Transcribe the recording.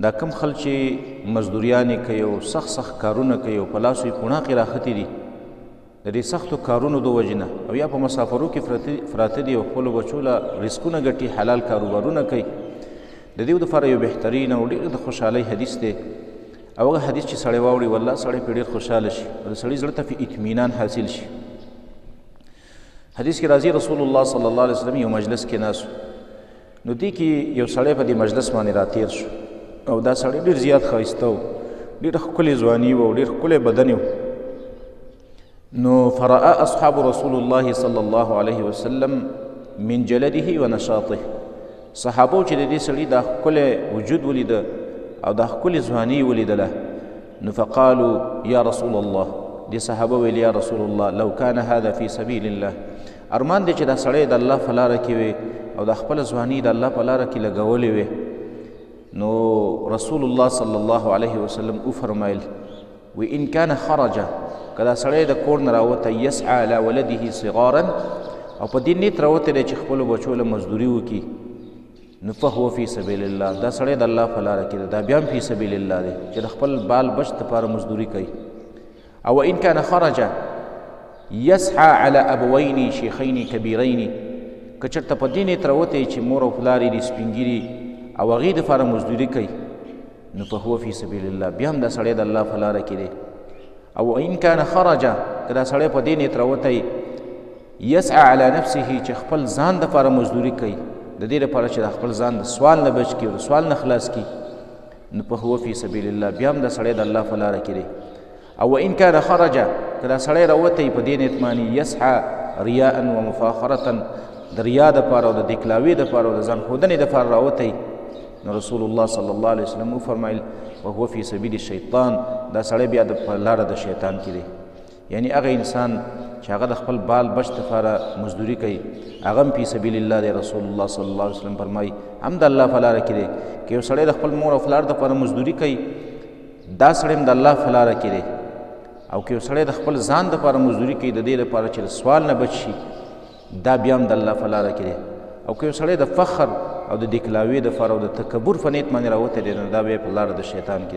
دا کم خلک چې مزدوریانې کوي او سخت سخت کارونه کوي او په لاسو یې پوڼاقې راختې دي د دې سختو کارونو د وجې نه او یا په مسافرو کې پراته دي او خپلو بچو له رزقونه ګټي حلال کاروبارونه کوي د دې دپاره یو بهترین او ډېر د خوشحالۍ حدیث دی او هغه حدیث چې سړی واوري والله سړی پرې ډېر خوشحاله شي او د سړي زړه ته پې اطمینان حاصل شي حدیث کې راځي رسول الله صلی الله علیه وسلم یو مجلس کې ناست نو دې کې یو سړی په دې مجلس باندې راتېر شو او دا سړی ډېر زیات ښایسته و ډېره ښکلې ځواني وه او ډېر ښکلی بدن و نو فرأى اصحاب رسول الله صلی الله علیه وسلم من جلده و نشاطه صحابو چې د دې سړي دا ښکلی وجود ولیده او دا ښکلې ځواني ولیدله نو فقالوا یا رسول الله دې صحابه ویل یا رسول الله لو کان هذا فی سبیل الله ارمان دی چې دا سړی د الله په لاره کې وي او دا خپله ځواني د الله په لاره کې لګولې وي نو رسول الله صلی الله علیه وسلم وفرمایل و ان کان خرج که دا سړی د کور نه راوتی یسعى علی ولده صغارا او په دې نیت راوتی دی چې خپلو بچو له مزدوري وکړي نو فهو فی سبیل الله دا سړی د الله په لاره کې دی دا بیا هم فی سبیل الله دی چې د خپل بال بچ دپاره مزدوري کوي او ان کان خرج یسعى علی ابوین شیخین کبیرین که چېرته په دې نیت راوتی چې مور او پلار یې دي سپین ګیري او هغې دپاره مزدوري کوي نو فهو فی سبیل الله بیا هم دا سړی د الله په لاره کې دی او ان کان خرج که دا سړی په دې نیت راوتی یسعى علی نفسه چې خپل ځان دپاره مزدوري کوي د دې لپاره چې د خپل ځان د سوال نه بچ کړي او د سوال نه خلاص کړي نو فهو فی سبیل الله بیا هم دا سړی د الله په لاره کې دی او ان کان خرج که دا سړی راوتی په دې نیت باندې یسعى ریاء و مفاخرة د ریا دپاره او د دکلاوي دپاره او د ځان ښودنې دپاره راوتی نو رسول الله صلی الله علیه وسلم وفرمایل وهو فی سبیل الشیطان دا سړی بیا په لاره د شیطان کې دی یعنی هغه انسان چې هغه د خپل بال بچ دپاره مزدوري کوي هغه هم فی سبیل الله دی رسول الله صلی الله علیه وسلم فرمایي هم د الله په لاره کې دی که یو سړی د خپل مور او پلار دپاره مزدوري کوي دا سړی هم د الله په لاره کې دی او که یو سړی د خپل ځان دپاره مزدوري کوي د دې لپاره چې د سوال نه بچ شي دا بیا هم د الله په لاره کې دی او که یو سړی د فخر او د دکلاوي دپاره او د تکبر په نیت باندې راوتی دی نو دا بیا په لاره د شیطان کې دی